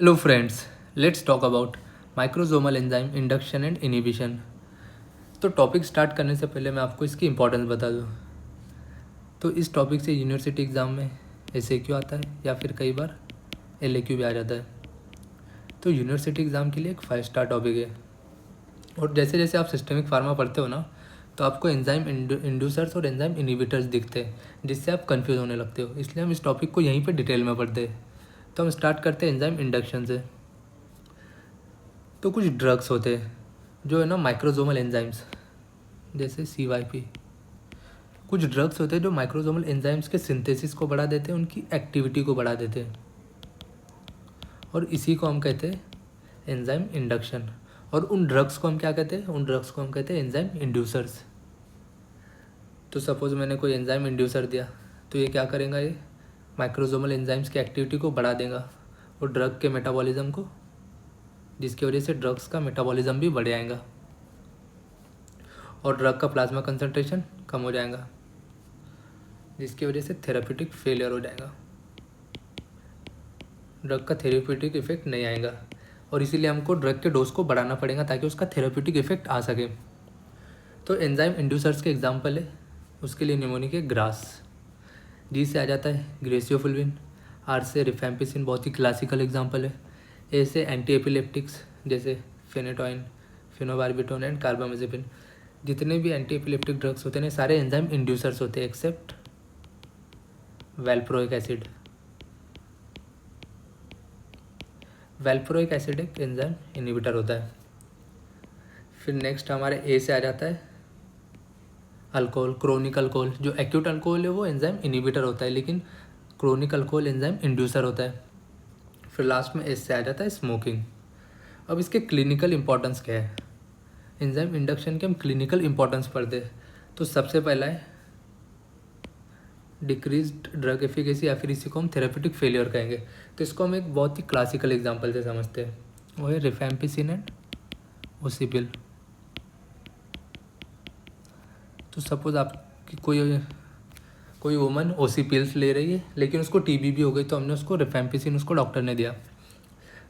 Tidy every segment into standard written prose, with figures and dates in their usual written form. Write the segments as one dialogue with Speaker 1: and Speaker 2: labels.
Speaker 1: Hello friends, let's talk about microsomal enzyme induction and inhibition। तो topic start करने से पहले मैं आपको इसकी इम्पोर्टेंस बता दूँ। तो इस टॉपिक से यूनिवर्सिटी एग्ज़ाम में SAQ आता है या फिर कई बार LAQ भी आ जाता है। तो यूनिवर्सिटी एग्ज़ाम के लिए एक 5 स्टार टॉपिक है। और जैसे जैसे आप सिस्टमिक फार्मा पढ़ते हो ना, तो आपको एंजाइम इंड्यूसर्स और एंजाइम इनहिबिटर्स दिखते हैं, जिससे आप कंफ्यूज होने लगते हो। इसलिए हम इस टॉपिक को यहीं पे डिटेल में पढ़ते हैं। तो हम स्टार्ट करते हैं एंजाइम इंडक्शन से। तो कुछ ड्रग्स होते हैं जो है ना माइक्रोजोमल एंजाइम्स, जैसे CYP। कुछ ड्रग्स होते हैं जो माइक्रोजोमल एंजाइम्स के सिंथेसिस को बढ़ा देते हैं, उनकी एक्टिविटी को बढ़ा देते हैं, और इसी को हम कहते हैं एंजाइम इंडक्शन। और उन ड्रग्स को हम क्या कहते हैं? उन ड्रग्स को हम कहते हैं एंजाइम इंड्यूसर्स। तो सपोज मैंने कोई एंजाइम इंड्यूसर दिया, तो ये क्या करेगा? ये माइक्रोजोमल एंजाइम्स की एक्टिविटी को बढ़ा देगा और ड्रग के मेटाबॉलिज्म को, जिसकी वजह से ड्रग्स का मेटाबॉलिज्म भी बढ़ जाएगा और ड्रग का प्लाज्मा कंसंट्रेशन कम हो जाएगा, जिसकी वजह से थेराप्यूटिक फेलियर हो जाएगा। ड्रग का थेराप्यूटिक इफेक्ट नहीं आएगा, और इसीलिए हमको ड्रग के डोज को बढ़ाना पड़ेगा ताकि उसका थेराप्यूटिक इफेक्ट आ सके। तो एंजाइम इंड्यूसर्स के एग्जाम्पल है, उसके लिए निमोनिक है ग्रास। जी से आ जाता है ग्रेसियोफुल्विन। आर से रिफैम्पिसिन, बहुत ही क्लासिकल एग्जाम्पल है। ए से एंटी एपिलेप्टिक्स जैसे फेनेटोइन, फिनोबार्बिटोन एंड कार्बामेजेपिन। जितने भी एंटी एपिलेप्टिक ड्रग्स होते हैं सारे एंजाइम इंड्यूसर्स होते हैं except valproic acid. Valproic acid एक एंजाइम इनहिबिटर होता है। फिर नेक्स्ट हमारे ए से आ जाता है अल्कोहल, क्रोनिक अल्कोहल। जो एक्यूट अल्कोहल है वो एंजाइम इनहिबिटर होता है, लेकिन क्रोनिक अल्कोहल एंजाइम इंड्यूसर होता है। फिर लास्ट में एस से आ जाता है स्मोकिंग। अब इसके क्लिनिकल इंपॉर्टेंस क्या है? एंजाइम इंडक्शन के हम क्लिनिकल इंपॉर्टेंस पढ़ते हैं। तो सबसे पहला है डिक्रीज्ड ड्रग एफिकेसी, या फिर इसी को हम थेराप्यूटिक फेलियर कहेंगे। तो इसको हम एक बहुत ही क्लासिकल एग्जांपल से समझते हैं, वो है रिफैम्पिसिन एंड ओसिपिल। तो सपोज आपकी कोई वुमन ओसिपिल्स ले रही है, लेकिन उसको TB भी हो गई, तो हमने उसको रिफैम्पिसिन उसको डॉक्टर ने दिया।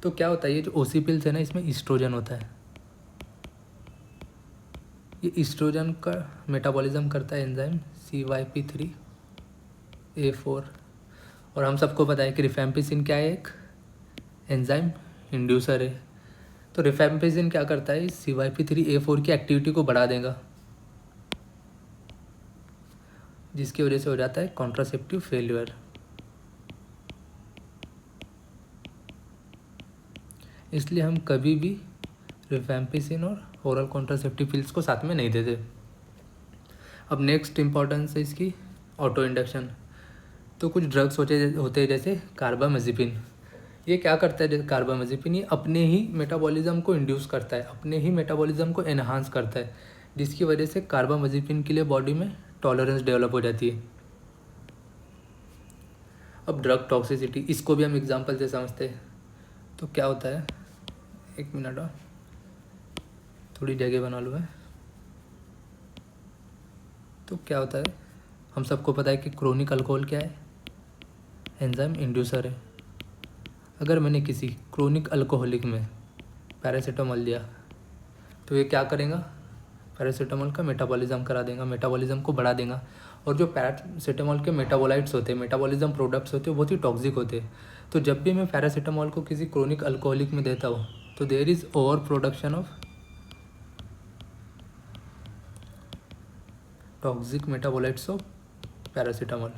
Speaker 1: तो क्या होता है, ये जो ओसिपिल्स है ना, इसमें ईस्ट्रोजन होता है। ये ईस्ट्रोजन का मेटाबॉलिज्म करता है एंजाइम CYP3A4। और हम सबको पता है कि रिफैम्पिसिन क्या है? एक एंजाइम इंड्यूसर है। तो रिफैम्पिसिन क्या करता है? CYP3A4 की एक्टिविटी को बढ़ा देगा, जिसकी वजह से हो जाता है कॉन्ट्रासेप्टिव फेलियर। इसलिए हम कभी भी रिफैम्पिसिन और ओरल कॉन्ट्रासेप्टिव पिल्स को साथ में नहीं देते। अब नेक्स्ट इंपॉर्टेंस है इसकी ऑटो इंडक्शन। तो कुछ ड्रग्स होते हैं जैसे कार्बामेजिपिन। ये क्या करता है? कार्बामेजिपिन ये अपने ही मेटाबॉलिज्म को इंड्यूस करता है, अपने ही मेटाबॉलिज्म को एनहांस करता है, जिसकी वजह से कार्बामेजिपिन के लिए बॉडी में टॉलरेंस डेवलप हो जाती है। अब ड्रग टॉक्सिसिटी, इसको भी हम एग्जांपल से समझते हैं। तो क्या होता है, एक मिनट और थोड़ी जगह बना लो है। तो क्या होता है, हम सबको पता है कि क्रोनिक अल्कोहल क्या है? एंजाइम इंड्यूसर है। अगर मैंने किसी क्रोनिक अल्कोहलिक में पैरासीटामोल दिया, तो ये क्या करेगा? पैरासीटामोल का मेटाबॉलिज्म करा देगा, मेटाबॉलिज्म को बढ़ा देगा। और जो पैरासीटामोल के मेटाबोलाइट्स होते हैं, मेटाबॉलिज्म प्रोडक्ट्स होते हैं, बहुत ही टॉक्सिक होते हैं। तो जब भी मैं पैरासीटामोल को किसी क्रोनिक अल्कोहलिक में देता हूँ, तो there is over production of toxic metabolites of paracetamol,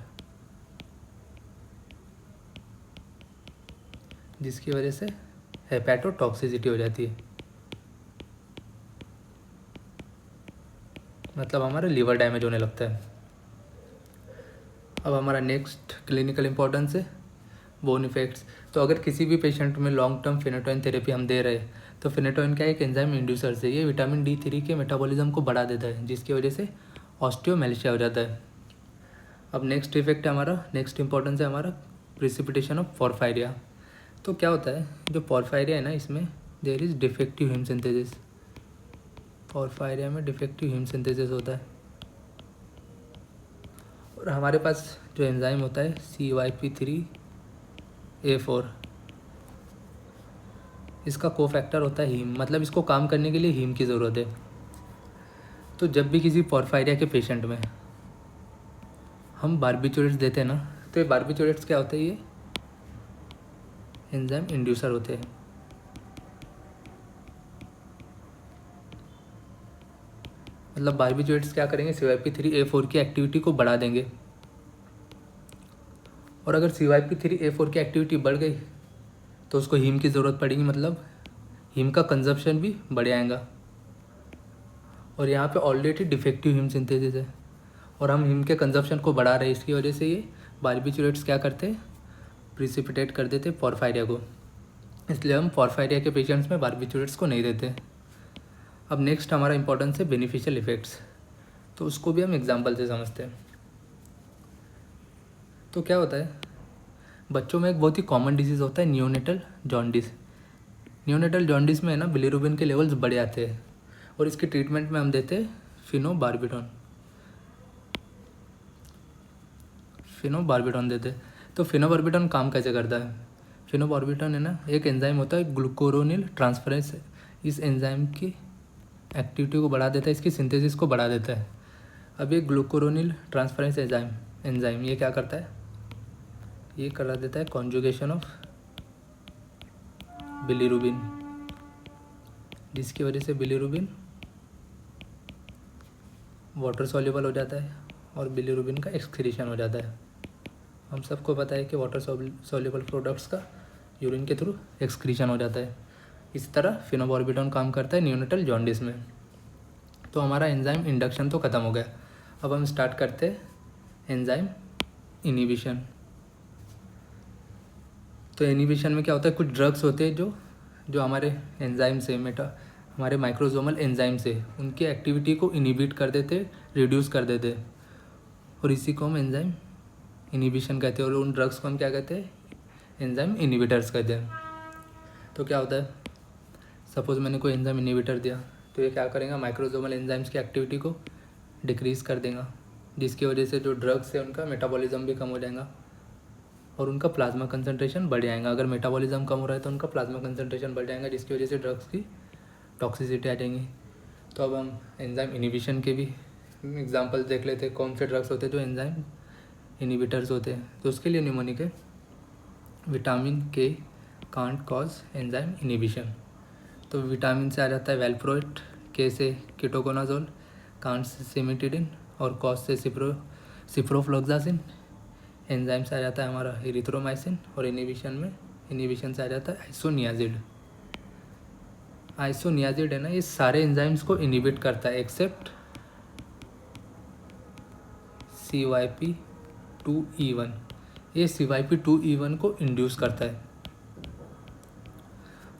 Speaker 1: जिसकी वजह से हेपेटोटॉक्सिसिटी हो जाती है, मतलब हमारा लीवर डैमेज होने लगता है। अब हमारा नेक्स्ट क्लिनिकल इंपॉर्टेंस है बोन इफेक्ट्स। तो अगर किसी भी पेशेंट में लॉन्ग टर्म फिनेटोइन थेरेपी हम दे रहे हैं, तो फिनेटोइन क्या है? एक एंजाइम इंड्यूसर से ये विटामिन D3 के मेटाबॉलिज्म को बढ़ा देता है, जिसकी वजह से ऑस्टियोमेलेशिया हो जाता है। अब नेक्स्ट इफेक्ट है हमारा, नेक्स्ट इंपॉर्टेंस है हमारा प्रिसिपिटेशन ऑफ पोरफायरिया। तो क्या होता है, जो पोरफायरिया है ना, इसमें there is defective heme synthesis. Porphyria में डिफेक्टिव हीम सिंथेसिस होता है। और हमारे पास जो एंजाइम होता है CYP3A4, इसका कोफैक्टर होता है हीम, मतलब इसको काम करने के लिए हीम की ज़रूरत है। तो जब भी किसी पोरफायरिया के पेशेंट में हम बारबिचुरेट्स देते हैं ना, तो ये बारबिचुरेट्स क्या होते हैं, ये एंजाइम इंड्यूसर होते हैं। मतलब बारबिचुरेट्स क्या करेंगे, CYP3A4 की एक्टिविटी को बढ़ा देंगे, और अगर CYP3A4 की एक्टिविटी बढ़ गई तो उसको हीम की ज़रूरत पड़ेगी, मतलब हीम का कंजप्शन भी बढ़ जाएगा। और यहाँ पे ऑलरेडी डिफेक्टिव हीम सिंथेसिस है और हम हीम के कंजप्शन को बढ़ा रहे हैं, इसकी वजह से ये बारबिचुरेट्स क्या करते हैं, प्रिसिपिटेट कर देते पोरफायरिया को। इसलिए हम पोरफायरिया के पेशेंट्स में बारबिचुरेट्स को नहीं देते। अब नेक्स्ट हमारा इंपॉर्टेंस है बेनिफिशियल इफेक्ट्स, तो उसको भी हम एग्जाम्पल से समझते हैं। तो क्या होता है, बच्चों में एक बहुत ही कॉमन डिजीज़ होता है नियोनेटल जॉन्डिस। नियोनेटल जॉन्डिस में है ना बिलीरुबिन के लेवल्स बढ़ जाते हैं, और इसकी ट्रीटमेंट में हम देते हैं फिनोबार्बिटॉन देते हैं। तो फिनोबार्बिटॉन काम कैसे करता है, फिनोबार्बिटॉन है ना एक एंजाइम होता है ग्लूकोरोनिल ट्रांसफरेंस, इस एंजाइम की एक्टिविटी को बढ़ा देता है, इसकी सिंथेसिस को बढ़ा देता है। अब ये ग्लूकोरोनिल ट्रांसफरेंस एंजाइम ये क्या करता है, ये करा देता है कॉन्जुगेशन ऑफ बिलीरुबिन, जिसकी वजह से बिलीरुबिन वाटर सॉल्युबल हो जाता है और बिलीरुबिन का एक्सक्रीशन हो जाता है। हम सबको पता है कि वाटर सॉल्युबल प्रोडक्ट्स का यूरिन के थ्रू एक्सक्रीशन हो जाता है। इस तरह फिनोबार्बिटॉन काम करता है नियोनेटल जॉन्डिस में। तो हमारा एंजाइम इंडक्शन तो ख़त्म हो गया, अब हम स्टार्ट करते हैं एंजाइम इनिबिशन। तो इनिबिशन में क्या होता है, कुछ ड्रग्स होते हैं जो हमारे एंजाइम से हमारे माइक्रोसोमल एंजाइम से उनकी एक्टिविटी को इनिबिट कर देते, रिड्यूस कर देते, और इसी को हम एंजाइम इनिबिशन कहते हैं। और उन ड्रग्स को हम क्या कहते हैं, एंजाइम इनिबिटर्स कहते हैं। तो क्या होता है, सपोज मैंने कोई एंजाइम इनिबिटर दिया, तो ये क्या करेगा, माइक्रोसोमल एंजाइम्स की एक्टिविटी को डिक्रीज़ कर देगा, जिसकी वजह से जो ड्रग्स है उनका मेटाबॉलिज्म भी कम हो जाएगा और उनका प्लाज्मा कंसंट्रेशन बढ़ जाएगा। अगर मेटाबॉलिज्म कम हो रहा है तो उनका प्लाज्मा कंसंट्रेशन बढ़ जाएगा, जिसकी वजह से ड्रग्स की टॉक्सिसिटी आ जाएंगी। तो अब हम एंजाइम इनिबिशन के भी एग्जांपल देख लेते हैं, कौन से ड्रग्स होते हैं जो एंजाइम इनिबिटर्स होते हैं। तो उसके लिए न्यूमोनिक है विटामिन के कांट कॉज एंजाइम इनिबिशन। तो विटामिन से आ जाता है वेल्प्रोइट, के से कीटोकोनाजोल, कांट से सिमिटिडिन और कॉज से सिप्रोफ्लोक्सासिन। एंजाइम से आ जाता है हमारा इरिथ्रोमाइसिन, और इनिबिशन से आ जाता है आइसोनियाजिड है ना, ये सारे एंजाइम्स को इनिबिट करता है एक्सेप्ट CYP2E1। ये CYP2E1 को इंड्यूस करता है।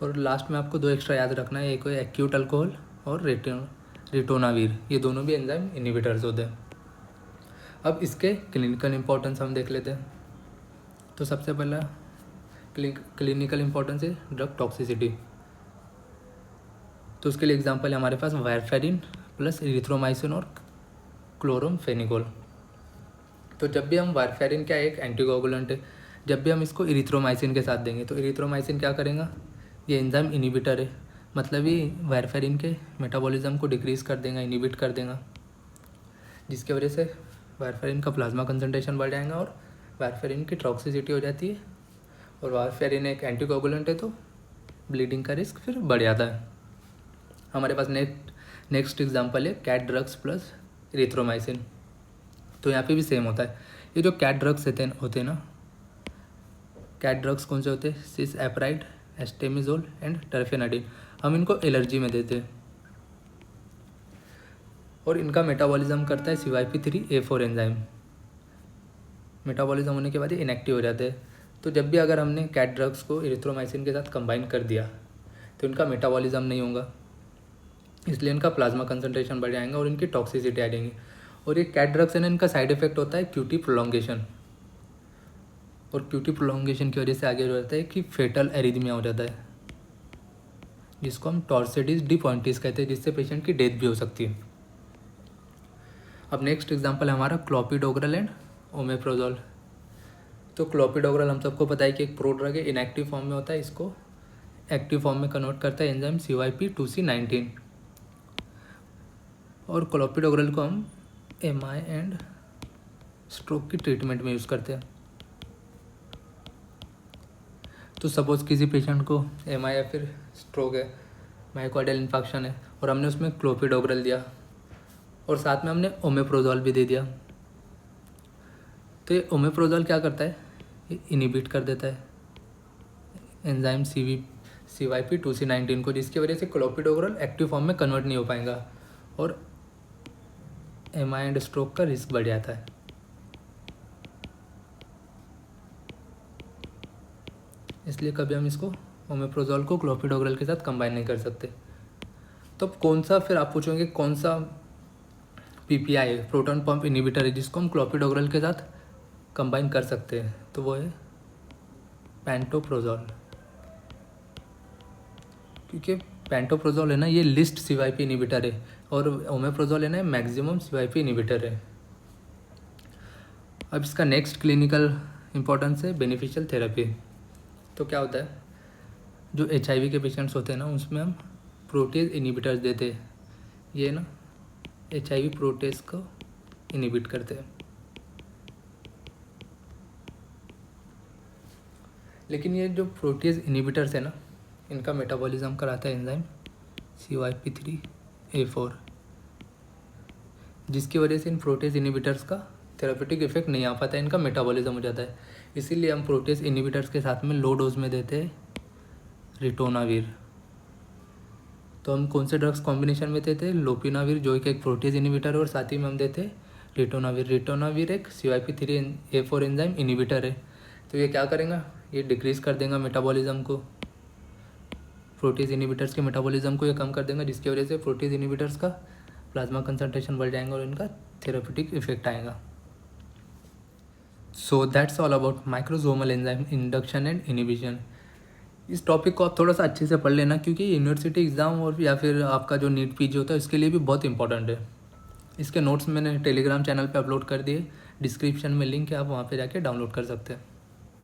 Speaker 1: और लास्ट में आपको 2 एक्स्ट्रा याद रखना है, एक है एक्यूट अल्कोहल और रिटोनावीर, ये दोनों भी एंजाइम इनिबिटर्स होते हैं। अब इसके क्लिनिकल इंपॉर्टेंस हम देख लेते हैं। तो सबसे पहला क्लिनिकल इंपॉर्टेंस है ड्रग टॉक्सिसिटी। तो उसके लिए एग्जांपल है हमारे पास वारफेरिन प्लस इरिथ्रोमाइसिन और क्लोरमफेनिकोल। तो जब भी हम वारफेरिन क्या एक एंटीकोगुलेंट है, जब भी हम इसको इरिथ्रोमाइसिन के साथ देंगे तो इरिथ्रोमाइसिन क्या करेगा, ये एंजाइम इनिबिटर है, मतलब ये वारफेरिन के मेटाबॉलिज्म को डिक्रीज़ कर देगा, इनिबिट कर देगा, जिसकी वजह से वारफेरिन का प्लाज्मा कंसंट्रेशन बढ़ जाएगा और वारफेरिन की टॉक्सिसिटी हो जाती है। और वारफेरिन एक एंटीकोगुलेंट है तो ब्लीडिंग का रिस्क फिर बढ़ जाता है। हमारे पास नेक्स्ट एग्जांपल है कैट ड्रग्स प्लस इरिथ्रोमाइसिन। तो यहाँ पे भी सेम होता है। ये जो कैट ड्रग्स होते हैं ना, कैट ड्रग्स कौन से होते हैं, सिस एप्राइड, एस्टेमिजोल एंड टर्फेनाडिन। हम इनको एलर्जी में देते हैं और इनका मेटाबॉलिज्म करता है CYP3A4 एंजाइम। मेटाबॉलिज्म होने के बाद ये इनएक्टिव हो जाते हैं। तो जब भी अगर हमने कैट ड्रग्स को इरिथ्रोमाइसिन के साथ कंबाइन कर दिया तो इनका मेटाबॉलिज्म नहीं होगा, इसलिए इनका प्लाज्मा कंसंट्रेशन बढ़ जाएगा और इनकी टॉक्सिसिटी आ जाएंगी। और ये कैट ड्रग्स है ना, इनका साइड इफेक्ट होता है QT प्रोलॉन्गेशन, और QT प्रोलॉन्गेशन की वजह से आगे जो होता है कि फेटल एरिथमिया हो जाता है, जिसको हम टॉर्सिडिस डिपॉइंटिस कहते हैं, जिससे पेशेंट की डेथ भी हो सकती है। अब नेक्स्ट एग्जांपल है हमारा क्लोपिडोग्रल एंड ओमेप्रोजोल। तो क्लोपिडोग्रल हम सबको पता है कि एक प्रोड्रग है, इनएक्टिव फॉर्म में होता है, इसको एक्टिव फॉर्म में कन्वर्ट करता है एंजाइम CYP2C19। और क्लोपिडोग्रेल को हम MI एंड स्ट्रोक की ट्रीटमेंट में यूज़ करते हैं। तो सपोज़ किसी पेशेंट को MI या फिर स्ट्रोक है, मायोकार्डियल इन्फार्क्शन है, और हमने उसमें क्लोपिडोग्रेल दिया और साथ में हमने ओमेप्रोजोल भी दे दिया। तो ये ओमेप्रोजोल क्या करता है, ये इनिबिट कर देता है एंजाइम CYP2C19 को, जिसकी वजह से क्लोपिडोग्रेल एक्टिव फॉर्म में कन्वर्ट नहीं हो पाएगा और MI एंड स्ट्रोक का रिस्क बढ़ जाता है। इसलिए कभी हम इसको ओमेप्रोजोल को क्लोपिडोग्रेल के साथ कंबाइन नहीं कर सकते। तो कौन सा, फिर आप पूछोगे कौन सा PPI है, प्रोटॉन पंप इनिबिटर है, जिसको हम क्लोपिडोग्रेल के साथ कंबाइन कर सकते हैं, तो वो है पेंटोप्रोजोल। क्योंकि पेंटोप्रोजोल है ना, ये लिस्ट CYP इनिबिटर है और ओमेप्रोजोल है ना, मैक्सिमम CYP इनिबिटर है। अब इसका नेक्स्ट क्लिनिकल इंपॉर्टेंस है बेनिफिशियल थेरेपी। तो क्या होता है, जो HIV के पेशेंट्स होते हैं ना, उसमें हम प्रोटेज इनिबिटर्स देते हैं। ये ना HIV प्रोटेज को इनिबिट करते हैं। लेकिन ये जो प्रोटेज इनिबिटर्स है ना, इनका मेटाबॉलिज्म कराता है एंजाइम CYP3A4, जिसकी वजह से इन प्रोटेज इनिबिटर्स का थेरापेटिक इफेक्ट नहीं आ पाता है, इनका मेटाबॉलिज्म हो जाता है। इसीलिए हम प्रोटेज इनिबिटर्स के साथ में लो डोज में देते हैं रिटोनाविर। तो हम कौन से ड्रग्स कॉम्बिनेशन में देते हैं, लोपिनाविर जो कि एक प्रोटेज इनिबिटर है, और साथ ही में हम देते हैं रिटोनाविर। रिटोनाविर एक CYP3A4 एंजाइम इनिबिटर है। तो ये क्या करेगा, ये डिक्रीज़ कर देगा मेटाबॉलिज्म को, प्रोटेज इनिबिटर्स के मेटाबॉलिज्म को ये कम कर देगा, जिसकी वजह से प्रोटेज इनिबिटर्स का प्लाज्मा कंसंट्रेशन बढ़ जाएगा और इनका थेरापेटिक इफेक्ट आएगा। So that's all about microsomal enzyme induction and inhibition. इस टॉपिक को आप थोड़ा सा अच्छे से पढ़ लेना, क्योंकि यूनिवर्सिटी एग्ज़ाम और या फिर आपका जो नीट PG होता है इसके लिए भी बहुत इंपॉर्टेंट है। इसके नोट्स मैंने टेलीग्राम चैनल पे अपलोड कर दिए, डिस्क्रिप्शन में लिंक है, आप वहाँ पे जाके डाउनलोड कर सकते हैं।